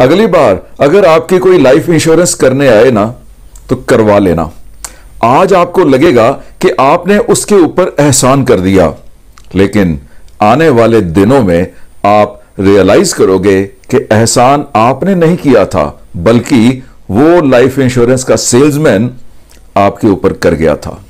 अगली बार अगर आपकी कोई लाइफ इंश्योरेंस करने आए ना तो करवा लेना। आज आपको लगेगा कि आपने उसके ऊपर एहसान कर दिया, लेकिन आने वाले दिनों में आप रियलाइज करोगे कि एहसान आपने नहीं किया था, बल्कि वो लाइफ इंश्योरेंस का सेल्समैन आपके ऊपर कर गया था।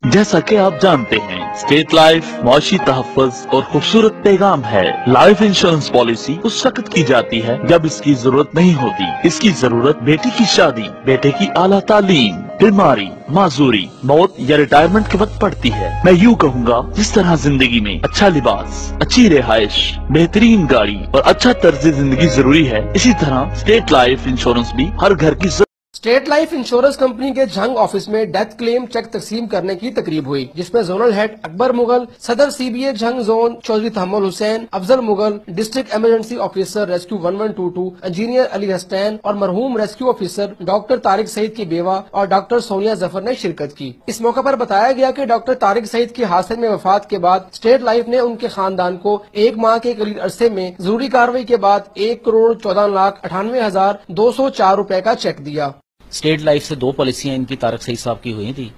जैसा कि आप जानते हैं, स्टेट लाइफ मुआशी तहफ़्फ़ुज़ और खूबसूरत पैगाम है। लाइफ इंश्योरेंस पॉलिसी उस वक्त की जाती है जब इसकी जरूरत नहीं होती। इसकी जरूरत बेटी की शादी, बेटे की आला तालीम, बीमारी, माजूरी, मौत या रिटायरमेंट के वक्त पड़ती है। मैं यूँ कहूँगा, जिस तरह जिंदगी में अच्छा लिबास, अच्छी रिहाइश, बेहतरीन गाड़ी और अच्छा तर्ज जिंदगी जरूरी है, इसी तरह स्टेट लाइफ इंश्योरेंस भी हर घर की स्टेट लाइफ इंश्योरेंस कंपनी के झंग ऑफिस में डेथ क्लेम चेक तकसीम करने की तकरीब हुई, जिसमें जोनल हेड अकबर मुगल, सदर CBA Jhang zone Chaudhry Tahammul Hussain, Afzal Mughal, district emergency officer rescue 1122, engineer Ali Hasnain और मरहूम rescue officer doctor Tariq Saeed की बेवा और डॉक्टर सोनिया जफर ने शिरकत की। इस मौके पर बताया गया कि डॉक्टर तारिक सईद की हादसे में वफात के बाद स्टेट लाइफ ने उनके खानदान को 1 माह के करीब अरसे में जरूरी कार्रवाई के बाद 1,14,98,204 रूपए का चेक दिया। स्टेट लाइफ से 2 पॉलिसियां इनकी तारिक सईद साहब की हुई थी,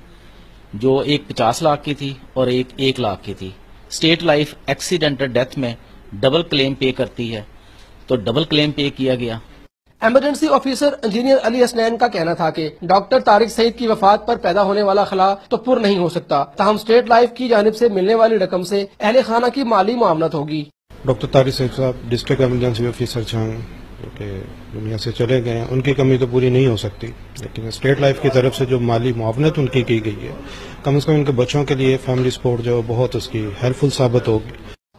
जो एक 50 लाख की थी और एक 1 लाख की थी। स्टेट लाइफ एक्सीडेंटल डेथ में डबल क्लेम पे करती है, तो डबल क्लेम पे किया गया। Emergency officer engineer Ali Hasnain का कहना था कि डॉक्टर तारिक सईद की वफात पर पैदा होने वाला खला तो पुर नहीं हो सकता, ताहम स्टेट लाइफ की जानिब से मिलने वाली रकम से अहले खाना की माली मुआवनत होगी। डॉक्टर तारिक सईद साहब डिस्ट्रिक्ट इमरजेंसी ऑफिसर छांग के दुनिया से चले गए हैं, उनकी कमी तो पूरी नहीं हो सकती, लेकिन स्टेट लाइफ की तरफ से जो माली मुआवनत उनकी की गई है, कम से कम उनके बच्चों के लिए फैमिली सपोर्ट जो बहुत उसकी हेल्पफुल साबित होगी।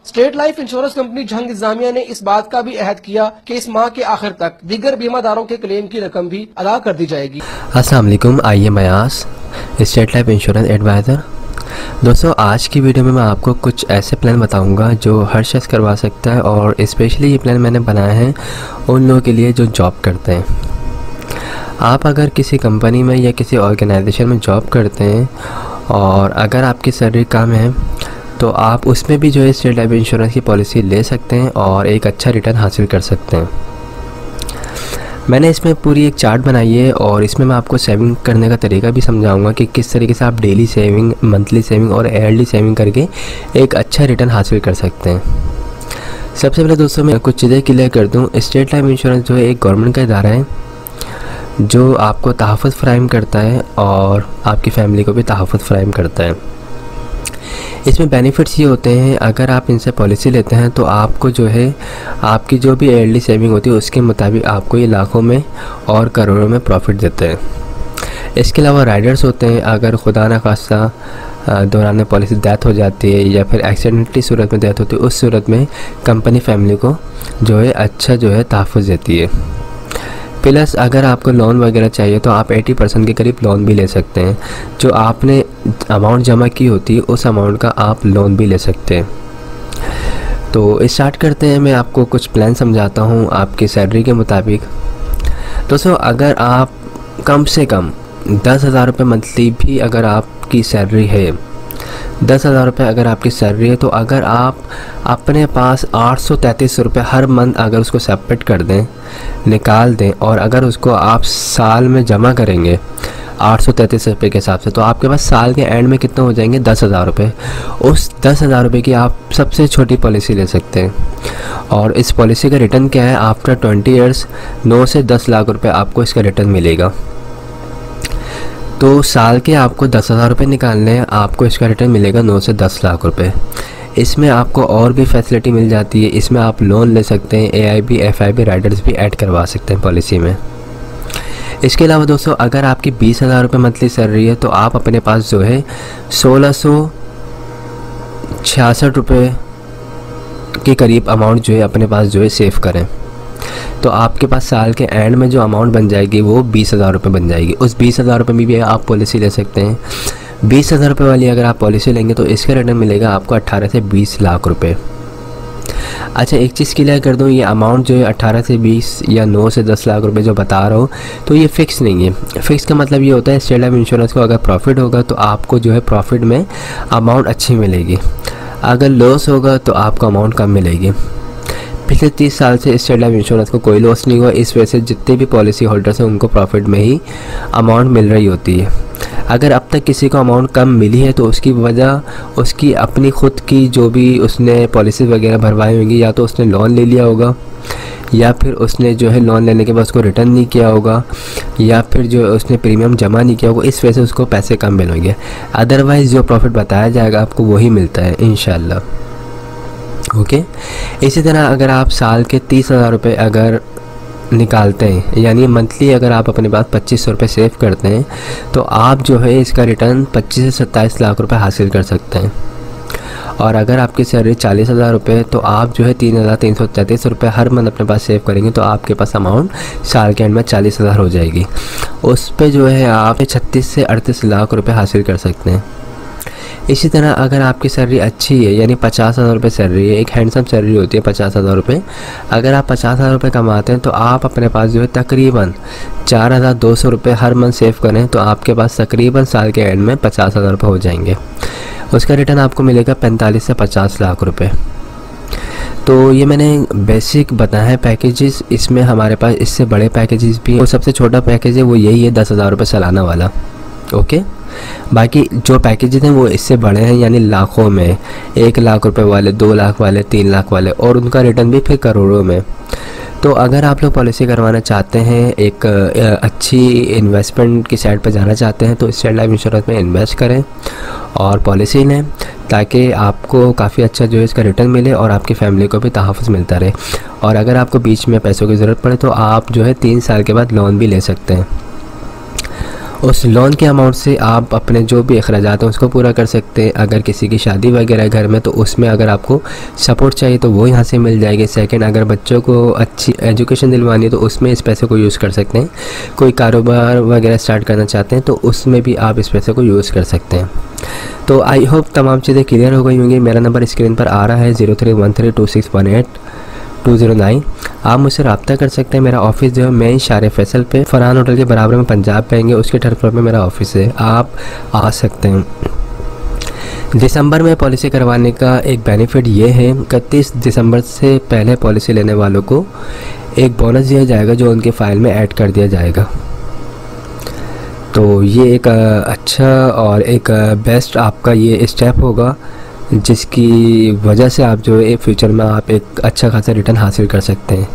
State life insurance company Jhang इंतजामिया ने इस बात का भी अहद किया कि इस माह के आखिर तक दीगर बीमादारों के क्लेम की रकम भी अदा कर दी जाएगी। अस्सलाम वालेकुम, आइए मयास स्टेट लाइफ इंश्योरेंस एडवाइज़र। दोस्तों, आज की वीडियो में मैं आपको कुछ ऐसे प्लान बताऊंगा जो हर शख्स करवा सकता है, और स्पेशली ये प्लान मैंने बनाया है उन लोगों के लिए जो जॉब करते हैं। आप अगर किसी कंपनी में या किसी ऑर्गेनाइजेशन में जॉब करते हैं और अगर आपकी सैलरी कम है, तो आप उसमें भी जो है स्टेट लाइफ इंश्योरेंस की पॉलिसी ले सकते हैं और एक अच्छा रिटर्न हासिल कर सकते हैं। मैंने इसमें पूरी एक चार्ट बनाई है और इसमें मैं आपको सेविंग करने का तरीका भी समझाऊंगा कि किस तरीके से आप डेली सेविंग, मंथली सेविंग और ईयरली सेविंग करके एक अच्छा रिटर्न हासिल कर सकते हैं। सबसे पहले दोस्तों मैं कुछ चीज़ें क्लियर कर दूं। स्टेट लाइफ इंश्योरेंस जो है एक गवर्नमेंट का इदारा है जो आपको तहफ़्फ़ुज़ फ़राहम करता है और आपकी फ़ैमिली को भी तहफ़्फ़ुज़ फ़राहम करता है। इसमें बेनिफिट्स ये होते हैं, अगर आप इनसे पॉलिसी लेते हैं तो आपको जो है आपकी जो भी ईयरली सेविंग होती है उसके मुताबिक आपको ये लाखों में और करोड़ों में प्रॉफिट देते हैं। इसके अलावा राइडर्स होते हैं, अगर खुदा न खास्ता दौरान पॉलिसी डेथ हो जाती है या फिर एक्सीडेंटली सूरत में डेथ होती है, उस सूरत में कंपनी फैमिली को जो है अच्छा जो है तहफ़्फ़ुज़ देती है। प्लस अगर आपको लोन वगैरह चाहिए तो आप 80% के करीब लोन भी ले सकते हैं। जो आपने अमाउंट जमा की होती है उस अमाउंट का आप लोन भी ले सकते हैं। तो स्टार्ट करते हैं। मैं आपको कुछ प्लान समझाता हूँ आपकी सैलरी के मुताबिक। दोस्तों, अगर आप कम से कम 10,000 रुपये मंथली भी अगर आपकी सैलरी है, 10,000 रुपये अगर आपकी सैलरी है, तो अगर आप अपने पास 833 रुपये हर मंथ अगर उसको सेपरेट कर दें, निकाल दें, और अगर उसको आप साल में जमा करेंगे 833 रुपये के हिसाब से, तो आपके पास साल के एंड में कितना हो जाएंगे? 10,000 रुपये। उस 10,000 रुपये की आप सबसे छोटी पॉलिसी ले सकते हैं, और इस पॉलिसी का रिटर्न क्या है? आफ्टर 20 ईयर्स 9 से 10 लाख रुपये आपको इसका रिटर्न मिलेगा। तो साल के आपको 10,000 रुपये निकालने हैं, आपको इसका रिटर्न मिलेगा 9 से 10 लाख रुपए। इसमें आपको और भी फैसिलिटी मिल जाती है। इसमें आप लोन ले सकते हैं, AIB, FIB राइडर्स भी ऐड करवा सकते हैं पॉलिसी में। इसके अलावा दोस्तों, अगर आपकी 20,000 रुपये मंथली सैलरी है तो आप अपने पास जो है 1666 रुपये के करीब अमाउंट जो है अपने पास जो है सेव करें, तो आपके पास साल के एंड में जो अमाउंट बन जाएगी वो 20,000 रुपये बन जाएगी। उस 20,000 रुपये में भी आप पॉलिसी ले सकते हैं। 20,000 रुपये वाली अगर आप पॉलिसी लेंगे तो इसका रिटर्न मिलेगा आपको 18 से 20 लाख रुपए। अच्छा, एक चीज़ क्लियर कर दूं, ये अमाउंट जो है 18 से 20 या 9 से 10 लाख रुपए जो बता रहा हूँ, तो ये फ़िक्स नहीं है। फ़िक्स का मतलब ये होता है स्टेट लाइफ इंश्योरेंस को अगर प्रॉफिट होगा तो आपको जो है प्रॉफिट में अमाउंट अच्छी मिलेगी, अगर लॉस होगा तो आपको अमाउंट कम मिलेगी। पिछले 30 साल से स्टेट लाइफ इंश्योरेंस को कोई लॉस नहीं हुआ। इस वजह से जितने भी पॉलिसी होल्डर्स हैं उनको प्रॉफिट में ही अमाउंट मिल रही होती है। अगर अब तक किसी को अमाउंट कम मिली है तो उसकी वजह उसकी अपनी खुद की जो भी उसने पॉलिसी वगैरह भरवाई होंगी, या तो उसने लोन ले लिया होगा, या फिर उसने जो है लोन लेने के बाद उसको रिटर्न नहीं किया होगा, या फिर जो उसने प्रीमियम जमा नहीं किया होगा, इस वजह से उसको पैसे कम मिलेंगे। अदरवाइज़ जो प्रॉफिट बताया जाएगा आपको वही मिलता है इंशाल्लाह। ओके, इसी तरह अगर आप साल के 30,000 रुपये अगर निकालते हैं, यानी मंथली अगर आप अपने पास 2500 रुपये सेव करते हैं, तो आप जो है इसका रिटर्न 25 से 27 लाख रुपए हासिल कर सकते हैं। और अगर आपकी सैलरी 40,000 रुपये, तो आप जो है 3,333 रुपये हर मंथ अपने पास सेव करेंगे, तो आपके पास अमाउंट साल के एंड में 40,000 हो जाएगी। उस पे जो है आप 36 से 38 लाख रुपये हासिल कर सकते हैं। इसी तरह अगर आपकी सैलरी अच्छी है, यानी 50,000 रुपये सैलरी है, एक हैंडसम सैलरी होती है 50,000 रुपये, अगर आप 50,000 रुपये कमाते हैं तो आप अपने पास जो है तकरीबन 4,200 रुपये हर मंथ सेव करें, तो आपके पास तकरीबन साल के एंड में 50,000 रुपये हो जाएंगे। उसका रिटर्न आपको मिलेगा 45 से 50 लाख रुपये। तो ये मैंने बेसिक बताया है पैकेजेस, इसमें हमारे पास इससे बड़े पैकेजेस भी हैं। वो सबसे छोटा पैकेज है वो यही है 10,000 रुपये सालाना वाला। ओके, बाकी जो पैकेजेस हैं वो इससे बड़े हैं, यानी लाखों में, 1 लाख रुपए वाले, 2 लाख वाले, 3 लाख वाले, और उनका रिटर्न भी फिर करोड़ों में। तो अगर आप लोग पॉलिसी करवाना चाहते हैं, एक अच्छी इन्वेस्टमेंट की साइड पर जाना चाहते हैं, तो स्टेट लाइफ इंश्योरेंस में इन्वेस्ट करें और पॉलिसी लें, ताकि आपको काफ़ी अच्छा जो है इसका रिटर्न मिले और आपकी फैमिली को भी तहफ़्फ़ुज़ मिलता रहे। और अगर आपको बीच में पैसों की ज़रूरत पड़े तो आप जो है 3 साल के बाद लोन भी ले सकते हैं। उस लोन के अमाउंट से आप अपने जो भी अखराजात हैं उसको पूरा कर सकते हैं। अगर किसी की शादी वगैरह घर में, तो उसमें अगर आपको सपोर्ट चाहिए तो वो यहाँ से मिल जाएगी। सेकंड, अगर बच्चों को अच्छी एजुकेशन दिलवानी है तो उसमें इस पैसे को यूज़ कर सकते हैं। कोई कारोबार वगैरह स्टार्ट करना चाहते हैं तो उसमें भी आप इस पैसे को यूज़ कर सकते हैं। तो आई होप तमाम चीज़ें क्लियर हो गई होंगी। मेरा नंबर स्क्रीन पर आ रहा है 03132618 आप मुझसे रब्ता कर सकते हैं। मेरा ऑफिस जो है मेन शारे फैसल पे फरहान होटल के बराबर में पंजाब पाएंगे, उसके 3rd फ्लोर में मेरा ऑफिस है, आप आ सकते हैं। दिसंबर में पॉलिसी करवाने का एक बेनिफिट ये है, 31 दिसंबर से पहले पॉलिसी लेने वालों को एक बोनस दिया जाएगा जो उनके फ़ाइल में ऐड कर दिया जाएगा। तो ये एक अच्छा और एक बेस्ट आपका ये स्टेप होगा, जिसकी वजह से आप जो है फ्यूचर में आप एक अच्छा खासा रिटर्न हासिल कर सकते हैं।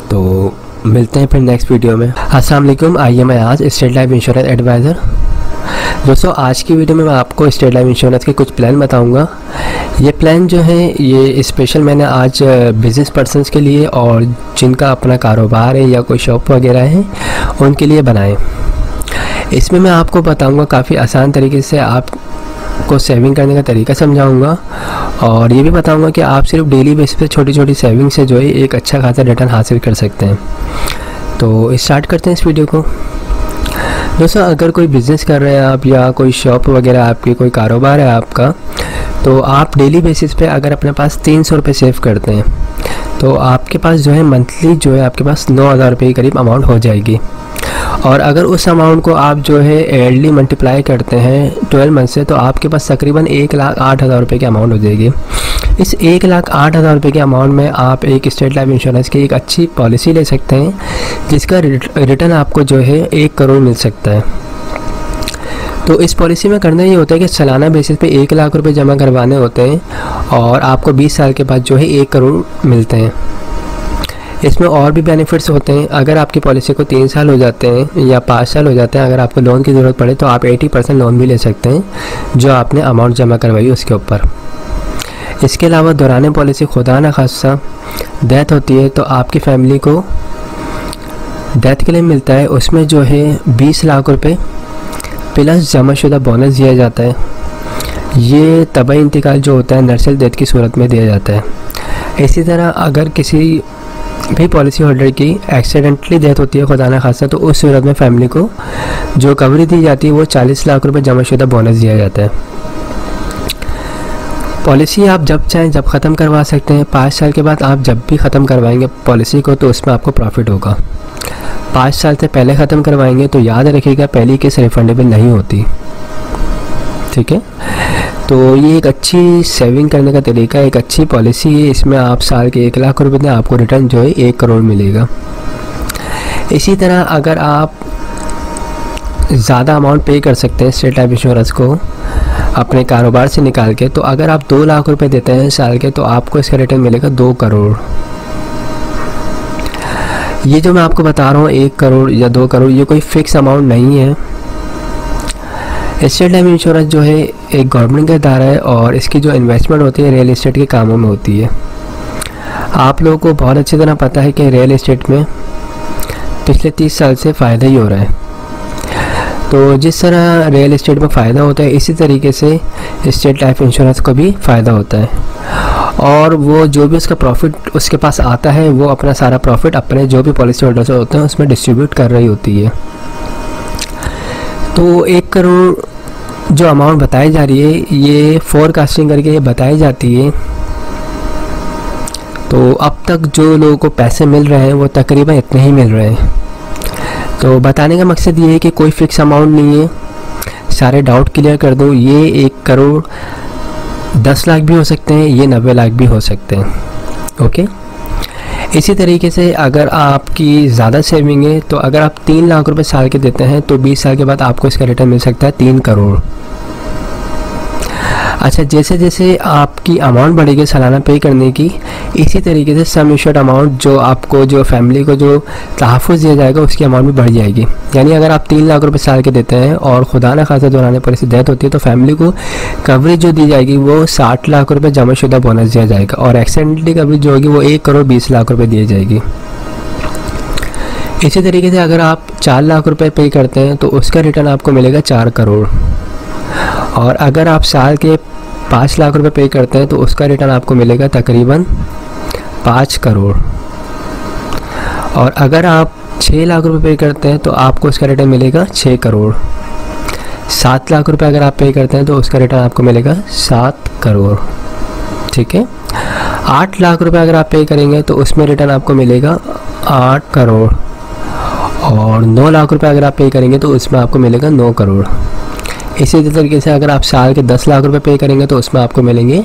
तो मिलते हैं फिर नेक्स्ट वीडियो में। अस्सलाम वालेकुम, I am Ayaz, state life insurance advisor. दोस्तों, आज की वीडियो में मैं आपको स्टेट लाइफ इंश्योरेंस के कुछ प्लान बताऊंगा। ये प्लान जो है ये स्पेशल मैंने आज बिज़नेस पर्सनस के लिए और जिनका अपना कारोबार है या कोई शॉप वगैरह है उनके लिए बनाए। इसमें मैं आपको बताऊंगा काफ़ी आसान तरीके से आपको सेविंग करने का तरीका समझाऊंगा, और ये भी बताऊंगा कि आप सिर्फ डेली बेसिस पे छोटी छोटी सेविंग से जो है एक अच्छा खासा रिटर्न हासिल कर सकते हैं। तो स्टार्ट करते हैं इस वीडियो को। दोस्तों, अगर कोई बिज़नेस कर रहे हैं आप या कोई शॉप वगैरह आपकी, कोई कारोबार है आपका, तो आप डेली बेसिस पे अगर अपने पास 300 रुपये सेव करते हैं तो आपके पास जो है मंथली जो है आपके पास 9,000 रुपये के करीब अमाउंट हो जाएगी। और अगर उस अमाउंट को आप जो है एयरली मल्टीप्लाई करते हैं 12 मंथ से, तो आपके पास तकरीबन 1,08,000 रुपये की अमाउंट हो जाएगी। इस 1,08,000 रुपये के अमाउंट में आप एक स्टेट लाइफ इंश्योरेंस की एक अच्छी पॉलिसी ले सकते हैं, जिसका रिटर्न आपको जो है 1 करोड़ मिल सकता है। तो इस पॉलिसी में करना ये होता है कि सालाना बेसिस पे 1 लाख रुपए जमा करवाने होते हैं और आपको 20 साल के बाद जो है 1 करोड़ मिलते हैं। इसमें और भी बेनिफिट्स होते हैं। अगर आपकी पॉलिसी को 3 साल हो जाते हैं या 5 साल हो जाते हैं, अगर आपको लोन की ज़रूरत पड़े तो आप 80% लोन भी ले सकते हैं जो आपने अमाउंट जमा करवाई उसके ऊपर। इसके अलावा दौरान पॉलिसी खुदा न खासा डेथ होती है तो आपकी फैमिली को डेथ क्लेम मिलता है, उसमें जो है 20 लाख रुपए प्लस जमाशुदा बोनस दिया जाता है। ये तबाही इंतकाल जो होता है नर्सल डेथ की सूरत में दिया जाता है। इसी तरह अगर किसी भी पॉलिसी होल्डर की एक्सीडेंटली डेथ होती है खुदा न खासा, तो उस सूरत में फैमिली को जो कवरी दी जाती है वो 40 लाख रुपए जमाशुदा बोनस दिया जाता है। पॉलिसी आप जब चाहें जब ख़त्म करवा सकते हैं। 5 साल के बाद आप जब भी ख़त्म करवाएंगे पॉलिसी को तो उसमें आपको प्रॉफिट होगा। 5 साल से पहले ख़त्म करवाएंगे तो याद रखिएगा पहली किस्त रिफंडेबल नहीं होती। ठीक है, तो ये एक अच्छी सेविंग करने का तरीका है, एक अच्छी पॉलिसी है। इसमें आप साल के 1 लाख रुपए दें, आपको रिटर्न जो है 1 करोड़ मिलेगा। इसी तरह अगर आप ज़्यादा अमाउंट पे कर सकते हैं स्टेट लाइफ इंश्योरेंस को अपने कारोबार से निकाल के, तो अगर आप 2 लाख रुपए देते हैं साल के, तो आपको इसका रिटर्न मिलेगा 2 करोड़। ये जो मैं आपको बता रहा हूँ 1 करोड़ या 2 करोड़, ये कोई फिक्स अमाउंट नहीं है। स्टेट लाइफ इंश्योरेंस जो है एक गवर्नमेंट का इदारा है और इसकी जो इन्वेस्टमेंट होती है रियल इस्टेट के कामों में होती है। आप लोगों को बहुत अच्छी तरह पता है कि रियल इस्टेट में पिछले 30 साल से फ़ायदा ही हो रहा है। तो जिस तरह रियल इस्टेट में फ़ायदा होता है, इसी तरीके से स्टेट लाइफ इंश्योरेंस को भी फ़ायदा होता है। और वो जो भी उसका प्रॉफिट उसके पास आता है, वो अपना सारा प्रॉफिट अपने जो भी पॉलिसी होल्डर्स होते हैं उसमें डिस्ट्रीब्यूट कर रही होती है। तो 1 करोड़ जो अमाउंट बताई जा रही है, ये फोरकास्टिंग करके ये बताई जाती है। तो अब तक जो लोगों को पैसे मिल रहे हैं वो तकरीबन इतने ही मिल रहे हैं। तो बताने का मकसद ये है कि कोई फिक्स अमाउंट नहीं है। सारे डाउट क्लियर कर दूँ, ये 1 करोड़ 10 लाख भी हो सकते हैं, ये 90 लाख भी हो सकते हैं। ओके, इसी तरीके से अगर आपकी ज़्यादा सेविंग है, तो अगर आप 3 लाख रुपए साल के देते हैं, तो 20 साल के बाद आपको इसका रिटर्न मिल सकता है 3 करोड़। अच्छा, जैसे जैसे आपकी अमाउंट बढ़ेगी सालाना पे करने की, इसी तरीके से सम इंश्योर्ड अमाउंट जो आपको, जो फैमिली को जो तहफ़्फ़ुज़ दिया जाएगा, उसकी अमाउंट भी बढ़ जाएगी। यानी अगर आप 3 लाख रुपए साल के देते हैं और खुदा न खासा दौरान पर ऐसी डेथ होती है, तो फैमिली को कवरेज जो दी जाएगी वो 60 लाख रुपये जमाशुदा बोनस दिया जाएगा और एक्सीडेंटली कवरेज जो होगी वो 1 करोड़ 20 लाख रुपये दी जाएगी। इसी तरीके से अगर आप 4 लाख रुपए पे करते हैं, तो उसका रिटर्न आपको मिलेगा 4 करोड़। और अगर आप साल के 5 लाख रुपए पे करते हैं, तो उसका रिटर्न आपको मिलेगा तकरीबन 5 करोड़। और अगर आप 6 लाख रुपए पे करते हैं, तो आपको उसका रिटर्न मिलेगा 6 करोड़। 7 लाख रुपए अगर आप पे करते हैं, तो उसका रिटर्न आपको मिलेगा 7 करोड़। ठीक है, 8 लाख रुपए अगर आप पे करेंगे, तो उसमें रिटर्न आपको मिलेगा 8 करोड़। और 9 लाख रुपए अगर आप पे करेंगे, तो उसमें आपको मिलेगा 9 करोड़। इसी तरीके से अगर आप साल के 10 लाख रुपए पे करेंगे, तो उसमें आपको मिलेंगे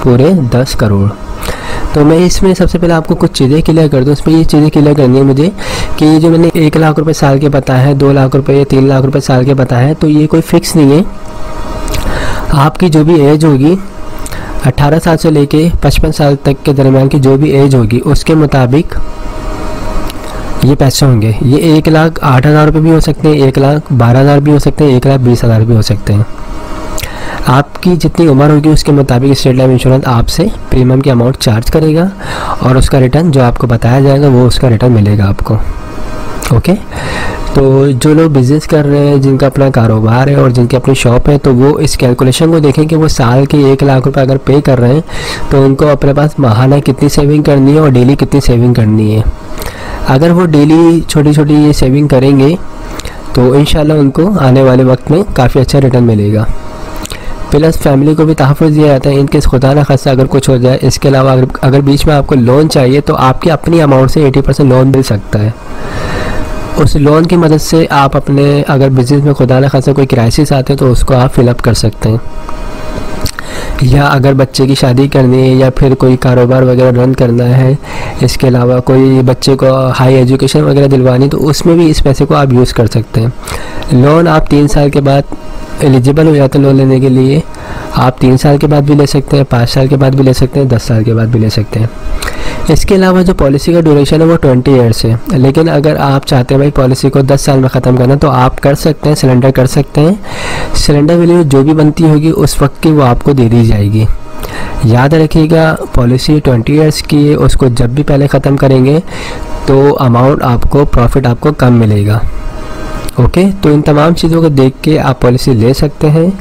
पूरे 10 करोड़। तो मैं इसमें सबसे पहले आपको कुछ चीज़ें क्लियर कर दूँ। इसमें ये चीज़ें क्लियर करनी है मुझे कि ये जो मैंने 1 लाख रुपए साल के बताया है, 2 लाख रुपए, 3 लाख रुपए साल के बताया है, तो ये कोई फिक्स नहीं है। आपकी जो भी एज होगी 18 साल से लेके 55 साल तक के दरमियान की जो भी एज होगी, उसके मुताबिक ये पैसे होंगे। ये 1,08,000 रुपये भी हो सकते हैं, 1,12,000 भी हो सकते हैं, 1,20,000 भी हो सकते हैं। आपकी जितनी उम्र होगी उसके मुताबिक स्टेट लाइफ इंश्योरेंस आपसे प्रीमियम की अमाउंट चार्ज करेगा और उसका रिटर्न जो आपको बताया जाएगा वो उसका रिटर्न मिलेगा आपको। ओके, तो जो लोग बिज़नेस कर रहे हैं, जिनका अपना कारोबार है और जिनकी अपनी शॉप है, तो वो इस कैलकुलेशन को देखें कि वो साल के 1 लाख रुपए अगर पे कर रहे हैं, तो उनको अपने पास माहाना कितनी सेविंग करनी है और डेली कितनी सेविंग करनी है। अगर वो डेली छोटी छोटी ये सेविंग करेंगे, तो इंशाल्लाह उनको आने वाले वक्त में काफ़ी अच्छा रिटर्न मिलेगा। प्लस फैमिली को भी तहफ़्फ़ुज़ दिया जाता है इनकेस खुदा न खासा अगर कुछ हो जाए। इसके अलावा अगर बीच में आपको लोन चाहिए, तो आपकी अपनी अमाउंट से 80% लोन मिल सकता है। उस लोन की मदद से आप अपने अगर बिज़नेस में खुदा न खासा कोई क्राइसिस आते हैं, तो उसको आप फिलअप कर सकते हैं। या अगर बच्चे की शादी करनी है या फिर कोई कारोबार वगैरह रन करना है, इसके अलावा कोई बच्चे को हाई एजुकेशन वगैरह दिलवानी, तो उसमें भी इस पैसे को आप यूज़ कर सकते हैं। लोन आप 3 साल के बाद एलिजिबल हो जाते हैं लोन लेने के लिए। आप 3 साल के बाद भी ले सकते हैं, 5 साल के बाद भी ले सकते हैं, 10 साल के बाद भी ले सकते हैं। इसके अलावा जो पॉलिसी का ड्यूरेशन है वो 20 ईयर्स है, लेकिन अगर आप चाहते हैं भाई पॉलिसी को 10 साल में ख़त्म करना, तो आप कर सकते हैं, सिलेंडर कर सकते हैं। सिलेंडर वैल्यू जो भी बनती होगी उस वक्त की वो आपको दे दी जाएगी। याद रखिएगा, पॉलिसी 20 ईयर्स की है, उसको जब भी पहले ख़त्म करेंगे तो अमाउंट आपको, प्रॉफिट आपको कम मिलेगा। ओके, तो इन तमाम चीज़ों को देख के आप पॉलिसी ले सकते हैं।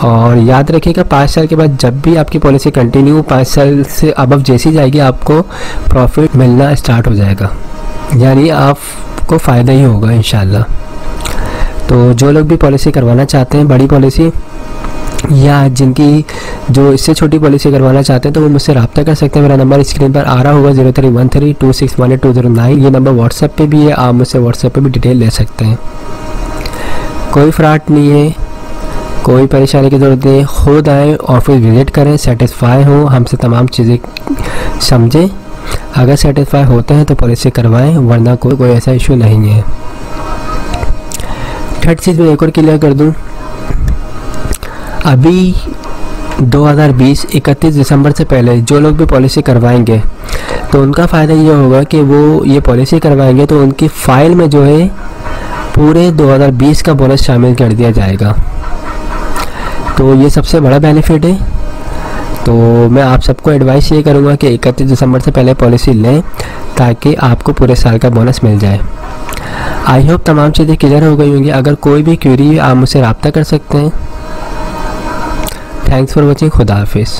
और याद रखिएगा, 5 साल के बाद जब भी आपकी पॉलिसी कंटिन्यू 5 साल से अबव जैसी जाएगी, आपको प्रॉफिट मिलना स्टार्ट हो जाएगा, यानी आपको फ़ायदा ही होगा इंशाल्लाह। तो जो लोग भी पॉलिसी करवाना चाहते हैं, बड़ी पॉलिसी या जिनकी जो इससे छोटी पॉलिसी करवाना चाहते हैं, तो वो मुझसे रब्ता कर सकते हैं। मेरा नंबर स्क्रीन पर आ रहा होगा 0313261209। ये नंबर व्हाट्सएप पे भी है, आप मुझसे व्हाट्सएप पे भी डिटेल ले सकते हैं। कोई फ्रॉड नहीं है, कोई परेशानी की ज़रूरत नहीं है, खुद आए ऑफिस विज़िट करें, सेटिस्फाई हो, हमसे तमाम चीज़ें समझें। अगर सेटिस्फाई होते हैं तो पॉलिसी करवाएं, वरना कोई ऐसा इशू नहीं है। थर्ड चीज़ मैं एक और क्लियर कर दूं, अभी 2020 31 दिसंबर से पहले जो लोग भी पॉलिसी करवाएंगे तो उनका फ़ायदा ये होगा कि वो ये पॉलिसी करवाएंगे तो उनकी फ़ाइल में जो है पूरे 2020 का बोनस शामिल कर दिया जाएगा। तो ये सबसे बड़ा बेनिफिट है। तो मैं आप सबको एडवाइस ये करूँगा कि 31 दिसंबर से पहले पॉलिसी लें ताकि आपको पूरे साल का बोनस मिल जाए। आई होप तमाम चीज़ें क्लियर हो गई होंगी। अगर कोई भी क्वेरी आप मुझसे रब्ता कर सकते हैं। Thanks for watching. खुदा हाफिज़।